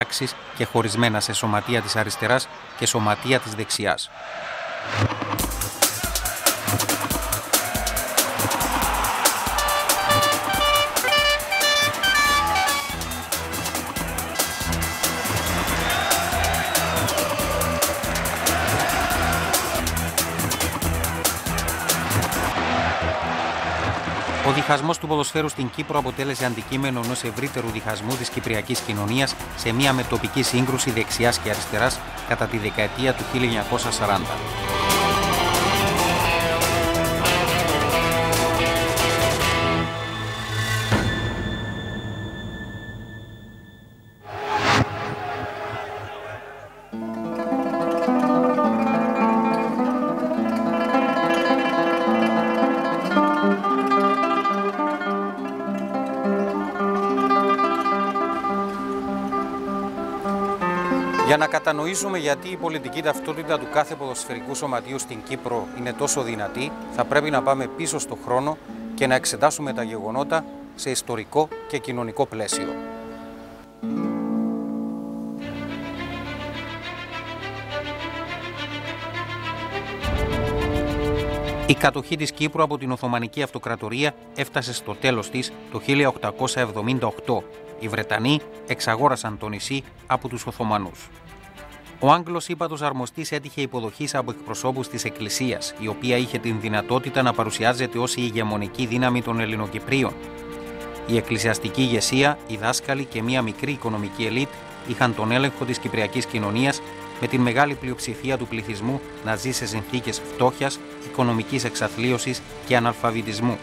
τάξεις και χωρισμένα σε σωματεία της αριστεράς και σωματεία της δεξιάς. Ο διχασμός του ποδοσφαίρου στην Κύπρο αποτέλεσε αντικείμενο ενός ευρύτερου διχασμού της κυπριακής κοινωνίας σε μια μετοπική σύγκρουση δεξιάς και αριστεράς κατά τη δεκαετία του 1940. Για να κατανοήσουμε γιατί η πολιτική ταυτότητα του κάθε ποδοσφαιρικού σωματείου στην Κύπρο είναι τόσο δυνατή, θα πρέπει να πάμε πίσω στο χρόνο και να εξετάσουμε τα γεγονότα σε ιστορικό και κοινωνικό πλαίσιο. Η κατοχή της Κύπρου από την Οθωμανική Αυτοκρατορία έφτασε στο τέλος της το 1878. Οι Βρετανοί εξαγόρασαν το νησί από τους Οθωμανούς. Ο Άγγλος ύπατος αρμοστής έτυχε υποδοχής από εκπροσώπους της Εκκλησίας, η οποία είχε την δυνατότητα να παρουσιάζεται ως η ηγεμονική δύναμη των Ελληνοκυπρίων. Η εκκλησιαστική ηγεσία, οι δάσκαλοι και μία μικρή οικονομική ελίτ είχαν τον έλεγχο της κυπριακής κοινωνίας, με την μεγάλη πλειοψηφία του πληθυσμού να ζει σε συνθήκες φτώχειας, οικονομικής εξαθλίωσης και αναλφαβητισμού.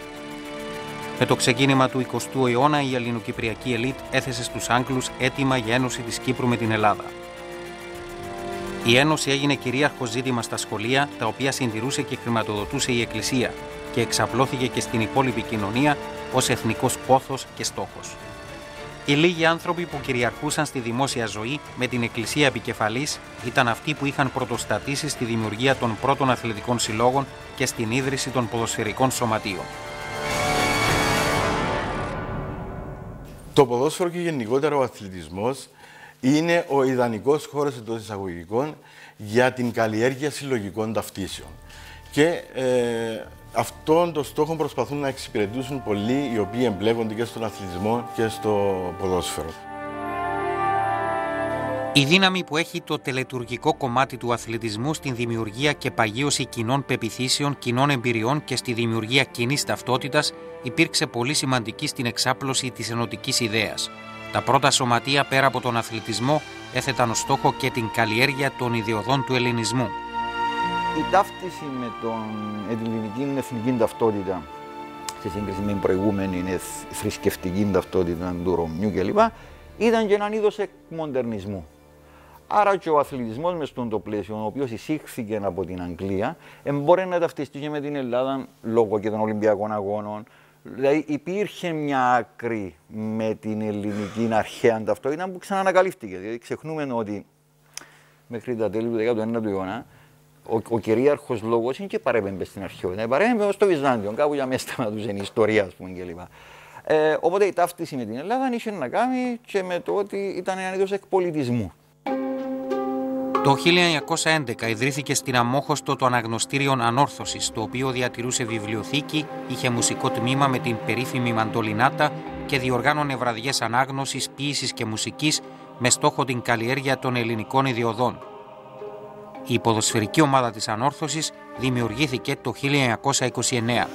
Με το ξεκίνημα του 20ου αιώνα, η ελληνοκυπριακή ελίτ έθεσε στους Άγγλους έτοιμα για ένωση της Κύπρου με την Ελλάδα. Η ένωση έγινε κυρίαρχο ζήτημα στα σχολεία, τα οποία συντηρούσε και χρηματοδοτούσε η Εκκλησία, και εξαπλώθηκε και στην υπόλοιπη κοινωνία ως εθνικός πόθος και στόχος. Οι λίγοι άνθρωποι που κυριαρχούσαν στη δημόσια ζωή με την Εκκλησία επικεφαλής ήταν αυτοί που είχαν πρωτοστατήσει στη δημιουργία των πρώτων αθλητικών συλλόγων και στην ίδρυση των ποδοσφαιρικών σωματείων. Το ποδόσφαιρο και γενικότερα ο αθλητισμός είναι ο ιδανικός χώρος εντός εισαγωγικών για την καλλιέργεια συλλογικών ταυτίσεων. Και αυτόν τον στόχο προσπαθούν να εξυπηρετήσουν πολλοί οι οποίοι εμπλέκονται και στον αθλητισμό και στο ποδόσφαιρο. Η δύναμη που έχει το τελετουργικό κομμάτι του αθλητισμού στην δημιουργία και παγίωση κοινών πεποιθήσεων, κοινών εμπειριών και στη δημιουργία κοινής ταυτότητας υπήρξε πολύ σημαντική στην εξάπλωση της ενωτικής ιδέας. Τα πρώτα σωματεία πέρα από τον αθλητισμό έθεταν ως στόχο και την καλλιέργεια των ιδεωδών του ελληνισμού. Η ταύτιση με την ελληνική εθνική ταυτότητα σε σύγκριση με την προηγούμενη θρησκευτική ταυτότητα του Ρωμιού κλπ. Ήταν και έναν είδος εκμοντερνισμού. Άρα και ο αθλητισμός μες στον το πλαίσιο, ο οποίος εισήχθηκε από την Αγγλία, μπορεί να ταυτιστεί και με την Ελλάδα λόγω και των Ολυμπιακών Αγώνων. Δηλαδή υπήρχε μια άκρη με την ελληνική αρχαία ταυτότητα που ξανανακαλύφθηκε. Δηλαδή ξεχνούμε ότι μέχρι τα τέλη του 19ου αιώνα ο κυρίαρχος λόγος είναι και παρέμβε στην αρχαιότητα. Παρέμβε στο Βυζάντιο, κάπου για μέσα σταματούσε η ιστορία, ας πούμε, κλπ. Οπότε η ταύτιση με την Ελλάδα είχε να κάνει και με το ότι ήταν ένα είδος εκπολιτισμού. Το 1911 ιδρύθηκε στην Αμμόχωστο το Αναγνωστήριο Ανόρθωσης, το οποίο διατηρούσε βιβλιοθήκη, είχε μουσικό τμήμα με την περίφημη μαντολινάτα και διοργάνωνε βραδιές ανάγνωσης, ποίησης και μουσικής με στόχο την καλλιέργεια των ελληνικών ιδεωδών. Η ποδοσφαιρική ομάδα της Ανόρθωσης δημιουργήθηκε το 1929.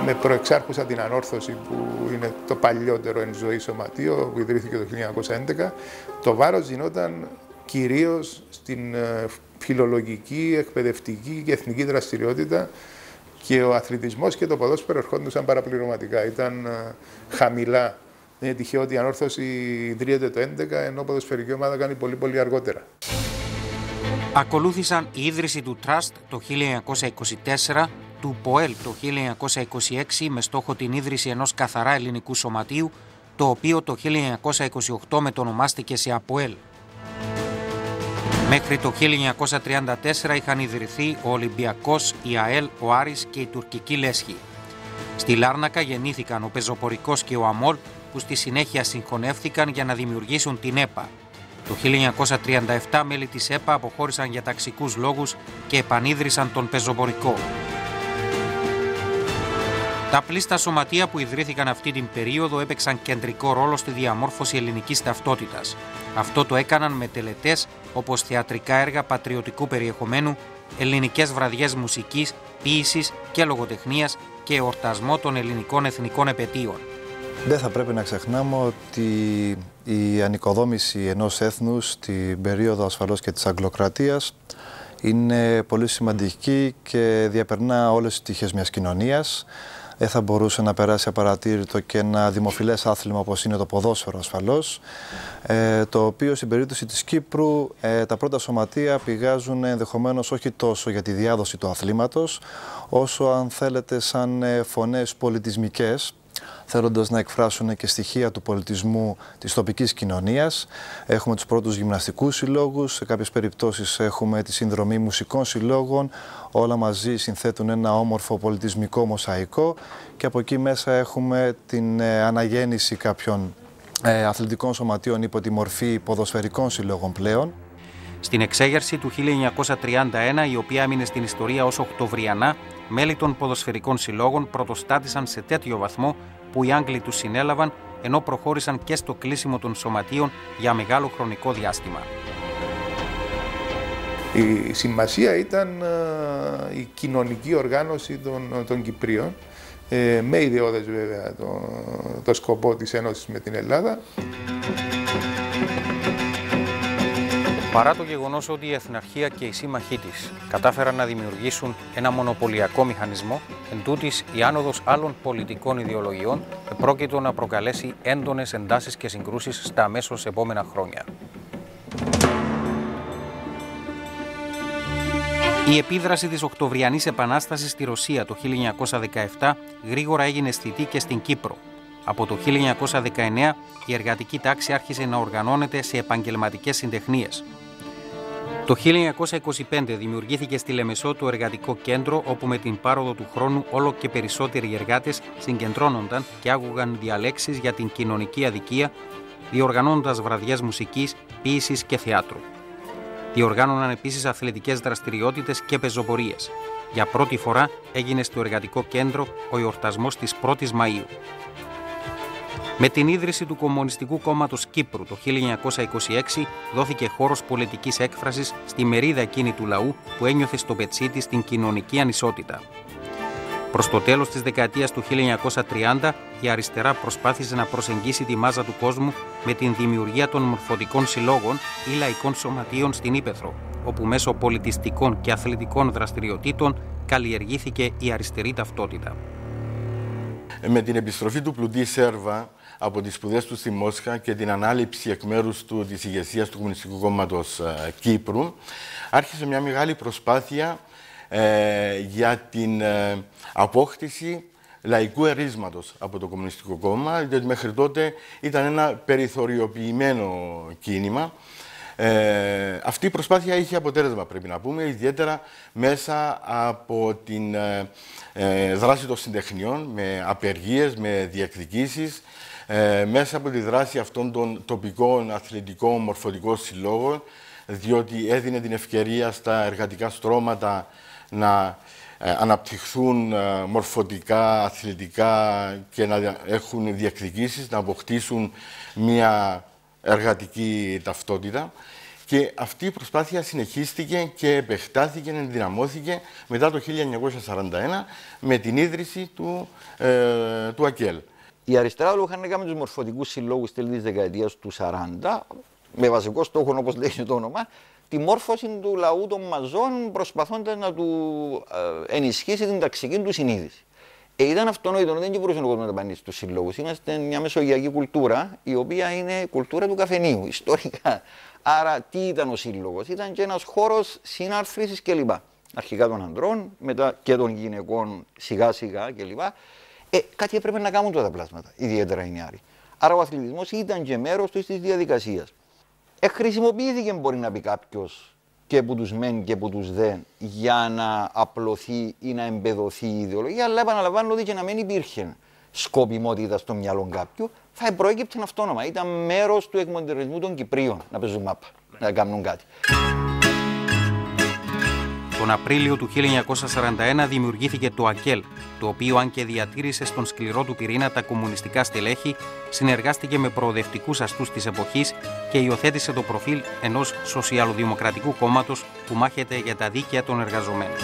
Με προεξάρχουσα την Ανόρθωση, που είναι το παλιότερο εν ζωή σωματείο, που ιδρύθηκε το 1911, το βάρος γινόταν κυρίως στην φιλολογική, εκπαιδευτική και εθνική δραστηριότητα, και ο αθλητισμός και το ποδόσφαιρο ερχόντουσαν παραπληρωματικά, ήταν χαμηλά. Δεν είναι τυχαίο ότι η Ανόρθωση ιδρύεται το 2011, ενώ η ποδοσφαιρική ομάδα κάνει πολύ αργότερα. Ακολούθησαν η ίδρυση του Τραστ το 1924, του ΠΟΕΛ το 1926 με στόχο την ίδρυση ενός καθαρά ελληνικού σωματείου, το οποίο το 1928 μετονομάστηκε σε ΑΠΟΕΛ. Μέχρι το 1934 είχαν ιδρυθεί ο Ολυμπιακός, η ΑΕΛ, ο Άρης και η τουρκική Λέσχη. Στη Λάρνακα γεννήθηκαν ο Πεζοπορικός και ο Αμόλ, που στη συνέχεια συγχωνεύτηκαν για να δημιουργήσουν την ΕΠΑ. Το 1937 μέλη της ΕΠΑ αποχώρησαν για ταξικούς λόγους και επανίδρυσαν τον Πεζοπορικό. Τα πλήστα σωματεία που ιδρύθηκαν αυτή την περίοδο έπαιξαν κεντρικό ρόλο στη διαμόρφωση ελληνικής ταυτότητας. Αυτό το έκαναν με τελετές όπως θεατρικά έργα πατριωτικού περιεχομένου, ελληνικές βραδιές μουσικής, ποίησης και λογοτεχνίας και εορτασμό των ελληνικών εθνικών επετείων. Δεν θα πρέπει να ξεχνάμε ότι η ανοικοδόμηση ενός έθνους στην περίοδο ασφαλώς και της Αγγλοκρατίας είναι πολύ σημαντική και διαπερνά όλες τις πτυχές μιας κοινωνίας. Δεν θα μπορούσε να περάσει απαρατήρητο και ένα δημοφιλές άθλημα όπως είναι το ποδόσφαιρο ασφαλώς, το οποίο στην περίπτωση της Κύπρου τα πρώτα σωματεία πηγάζουν ενδεχομένως όχι τόσο για τη διάδοση του αθλήματος, όσο αν θέλετε σαν φωνές πολιτισμικές, θέλοντας να εκφράσουν και στοιχεία του πολιτισμού της τοπικής κοινωνίας. Έχουμε τους πρώτους γυμναστικούς συλλόγους, σε κάποιες περιπτώσεις έχουμε τη συνδρομή μουσικών συλλόγων, όλα μαζί συνθέτουν ένα όμορφο πολιτισμικό μοσαϊκό και από εκεί μέσα έχουμε την αναγέννηση κάποιων αθλητικών σωματείων υπό τη μορφή ποδοσφαιρικών συλλόγων πλέον. Στην εξέγερση του 1931, η οποία έμεινε στην ιστορία ως Οκτωβριανά, μέλη των ποδοσφαιρικών συλλόγων πρωτοστάτησαν σε τέτοιο βαθμό που οι Άγγλοι τους συνέλαβαν, ενώ προχώρησαν και στο κλείσιμο των σωματείων για μεγάλο χρονικό διάστημα. Η σημασία ήταν η κοινωνική οργάνωση των Κυπρίων, με ιδεώδες βέβαια το σκοπό της Ένωσης με την Ελλάδα. Παρά το γεγονός ότι η Εθναρχία και οι σύμμαχοί της κατάφεραν να δημιουργήσουν ένα μονοπωλιακό μηχανισμό, εντούτοις η άνοδος άλλων πολιτικών ιδεολογιών πρόκειτο να προκαλέσει έντονες εντάσεις και συγκρούσεις στα αμέσως επόμενα χρόνια. Η επίδραση της Οκτωβριανής Επανάστασης στη Ρωσία το 1917 γρήγορα έγινε αισθητή και στην Κύπρο. Από το 1919 η εργατική τάξη άρχισε να οργανώνεται σε επαγγελματικές συντεχνίες. Το 1925 δημιουργήθηκε στη Λεμεσό το Εργατικό Κέντρο, όπου με την πάροδο του χρόνου όλο και περισσότεροι εργάτες συγκεντρώνονταν και άκουγαν διαλέξεις για την κοινωνική αδικία, διοργανώνοντας βραδιές μουσικής, ποίησης και θεάτρου. Διοργάνωναν επίσης αθλητικές δραστηριότητες και πεζοπορίες. Για πρώτη φορά έγινε στο Εργατικό Κέντρο ο εορτασμός της 1ης Μαΐου. Με την ίδρυση του Κομμουνιστικού Κόμματος Κύπρου το 1926 δόθηκε χώρος πολιτικής έκφρασης στη μερίδα εκείνη του λαού που ένιωθε στο πετσί της την κοινωνική ανισότητα. Προς το τέλος της δεκαετίας του 1930 η αριστερά προσπάθησε να προσεγγίσει τη μάζα του κόσμου με την δημιουργία των μορφωτικών συλλόγων ή λαϊκών σωματείων στην Ύπαιθρο, όπου μέσω πολιτιστικών και αθλητικών δραστηριοτήτων καλλιεργήθηκε η αριστερή ταυτότητα. Με την επιστροφή του Πλουτή Σέρβα από τις σπουδές του στη Μόσχα και την ανάληψη εκ μέρους του της ηγεσίας του Κομμουνιστικού Κόμματος Κύπρου, άρχισε μια μεγάλη προσπάθεια για την απόκτηση λαϊκού ερίσματος από το Κομμουνιστικό Κόμμα, διότι μέχρι τότε ήταν ένα περιθωριοποιημένο κίνημα. Αυτή η προσπάθεια είχε αποτέλεσμα, πρέπει να πούμε, ιδιαίτερα μέσα από την δράση των συντεχνιών, με απεργίες, με διεκδικήσεις, μέσα από τη δράση αυτών των τοπικών αθλητικών μορφωτικών συλλόγων, διότι έδινε την ευκαιρία στα εργατικά στρώματα να αναπτυχθούν μορφωτικά, αθλητικά και να έχουν διεκδικήσεις, να αποκτήσουν μια εργατική ταυτότητα. Και αυτή η προσπάθεια συνεχίστηκε και επεκτάθηκε, ενδυναμώθηκε μετά το 1941 με την ίδρυση του ΑΚΕΛ. Η αριστερά όλο είχαν να κάνει με τους μορφωτικούς συλλόγους τέλη της δεκαετίας του 40, με βασικό στόχο, όπως λέει το όνομα, τη μόρφωση του λαού των μαζών, προσπαθώντας να του ενισχύσει την ταξική του συνείδηση. Ήταν αυτονόητο, δεν μπορούσε ο κόσμος να επανείσει στους συλλόγους. Είμαστε μια μεσογειακή κουλτούρα, η οποία είναι κουλτούρα του καφενείου, ιστορικά. Άρα, τι ήταν ο σύλλογος? Ήταν και ένας χώρος συνάρθρωσης κλπ. Αρχικά των ανδρών, μετά και των γυναικών, σιγά-σιγά κλπ. Κάτι έπρεπε να κάνουν τότε τα πλάσματα, ιδιαίτερα οι νεάροι. Άρα, ο αθλητισμός ήταν και μέρος της διαδικασίας. Χρησιμοποιήθηκε, μπορεί να πει κάποιος, και από τους μεν και από τους δε για να απλωθεί ή να εμπεδοθεί η ιδεολογία, αλλά επαναλαμβάνω ότι και να μην υπήρχε σκοπιμότητα στο μυαλό κάποιου, θα προέκυψε αυτόνομα. Ήταν μέρος του εκμοντερνισμού των Κυπρίων να παίζουν μάπα, να κάνουν κάτι. Τον Απρίλιο του 1941 δημιουργήθηκε το ΑΚΕΛ, το οποίο, αν και διατήρησε στον σκληρό του πυρήνα τα κομμουνιστικά στελέχη, συνεργάστηκε με προοδευτικούς αστούς της εποχής και υιοθέτησε το προφίλ ενός σοσιαλοδημοκρατικού κόμματος που μάχεται για τα δίκαια των εργαζομένων.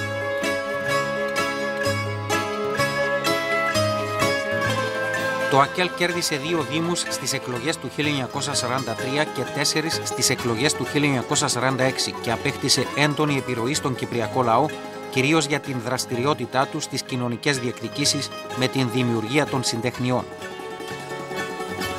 Το ΑΚΕΛ κέρδισε 2 δήμους στις εκλογές του 1943 και 4 στις εκλογές του 1946 και απέκτησε έντονη επιρροή στον κυπριακό λαό, κυρίως για την δραστηριότητά του στις κοινωνικές διεκδικήσεις με την δημιουργία των συντεχνιών.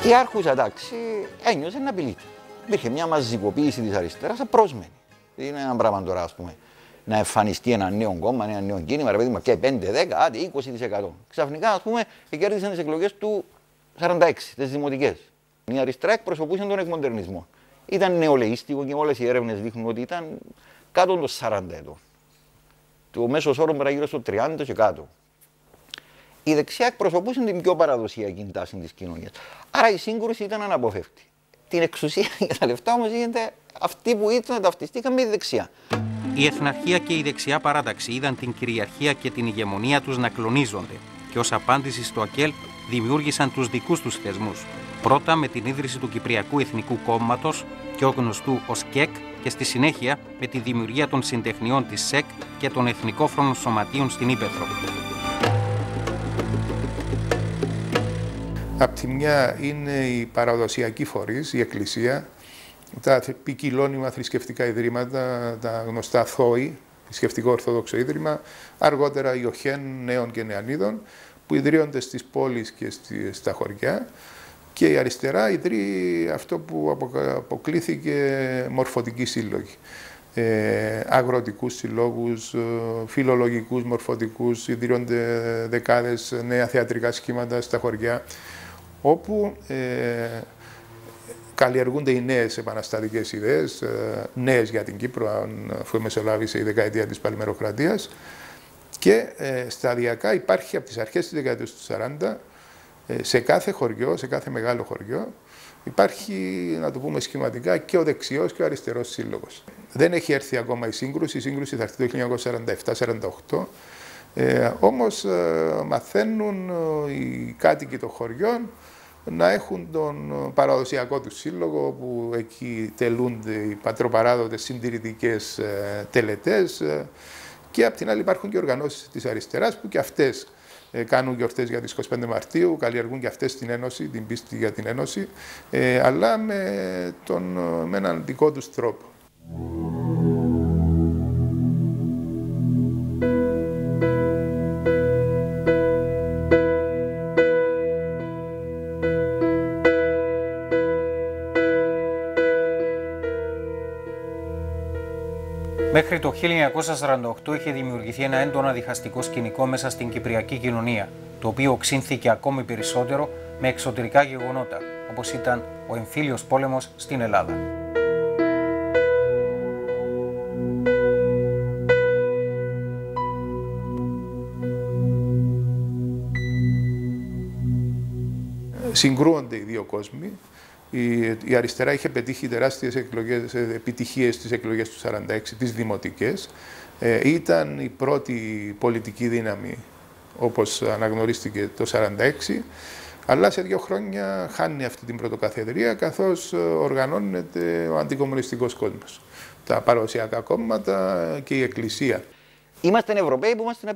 Η άρχουσα τάξη ένιωσε να απειλείται. Υπήρχε μια μαζικοποίηση της αριστεράς απρόσμενη. Είναι ένα πράγμα τώρα, ας πούμε, να εμφανιστεί ένα νέο κόμμα, ένα νέο κίνημα, ρε παιδί μου, και 5, 10, άντε 20%. Ξαφνικά, ας πούμε, κέρδισαν τις εκλογές του 46, τις δημοτικές. Η αριστερά εκπροσωπούσε τον εκμοντερνισμό. Ήταν νεολαίστικο και όλες οι έρευνες δείχνουν ότι ήταν κάτω των 40 ετών. Το μέσος όρος ήταν γύρω στο 30 και κάτω. Η δεξιά εκπροσωπούσε την πιο παραδοσιακή τάση της κοινωνίας. Άρα η σύγκρουση ήταν αναπόφευκτη. Την εξουσία για τα λεφτά όμως γίνεται αυτοί που ήρθαν ταυτιστήκαν με τη δεξιά. Η Εθναρχία και η δεξιά παράταξη είδαν την κυριαρχία και την ηγεμονία τους να κλονίζονται και ως απάντηση στο ΑΚΕΛ δημιούργησαν τους δικούς τους θεσμούς. Πρώτα με την ίδρυση του Κυπριακού Εθνικού Κόμματος, πιο γνωστού ως ΚΕΚ, και στη συνέχεια με τη δημιουργία των συντεχνιών της ΣΕΚ και των εθνικόφρονων σωματείων στην Ήπεθρο. Απ' τη μια είναι η παραδοσιακή φορείς, η Εκκλησία, τα ποικιλώνυμα θρησκευτικά ιδρύματα, τα γνωστά ΘΟΗ, θρησκευτικό Ορθόδοξο Ίδρυμα, αργότερα η ΟΧΕΝ νέων και νεανίδων, που ιδρύονται στις πόλεις και στα χωριά, και η αριστερά ιδρύει αυτό που αποκλήθηκε μορφωτικοί σύλλογοι. Αγροτικούς συλλόγους, φιλολογικούς, μορφωτικούς, ιδρύονται δεκάδες νέα θεατρικά σχήματα στα χωριά, όπου καλλιεργούνται οι νέες επαναστατικές ιδέες, νέες για την Κύπρο, αφού μεσολάβησε η δεκαετία της παλιμεροκρατίας, και σταδιακά υπάρχει από τις αρχές της δεκαετίας του 40, σε κάθε χωριό, σε κάθε μεγάλο χωριό, υπάρχει, να το πούμε σχηματικά, και ο δεξιός και ο αριστερός σύλλογος. Δεν έχει έρθει ακόμα η σύγκρουση θα έρθει το 1947-48, όμως μαθαίνουν οι κάτοικοι των χωριών να έχουν τον παραδοσιακό του σύλλογο, που εκεί τελούνται οι πατροπαράδοτες συντηρητικές τελετές, και απ' την άλλη υπάρχουν και οργανώσεις της αριστεράς που και αυτές κάνουν γιορτές για τις 25 Μαρτίου, καλλιεργούν και αυτές την Ένωση, την πίστη για την Ένωση, αλλά με έναν δικό τους τρόπο. Μέχρι το 1948 είχε δημιουργηθεί ένα έντονα διχαστικό σκηνικό μέσα στην κυπριακή κοινωνία, το οποίο οξύνθηκε ακόμη περισσότερο με εξωτερικά γεγονότα, όπως ήταν ο εμφύλιος πόλεμος στην Ελλάδα. Συγκρούονται οι δύο κόσμοι. Η αριστερά είχε πετύχει τεράστιες επιτυχίες στις εκλογές του 1946, τις δημοτικές. Ήταν η πρώτη πολιτική δύναμη, όπως αναγνωρίστηκε το 1946, αλλά σε 2 χρόνια χάνει αυτή την πρωτοκαθεδρία, καθώς οργανώνεται ο αντικομμουνιστικός κόσμος. Τα παραδοσιακά κόμματα και η Εκκλησία. Είμαστε Ευρωπαίοι που είμαστε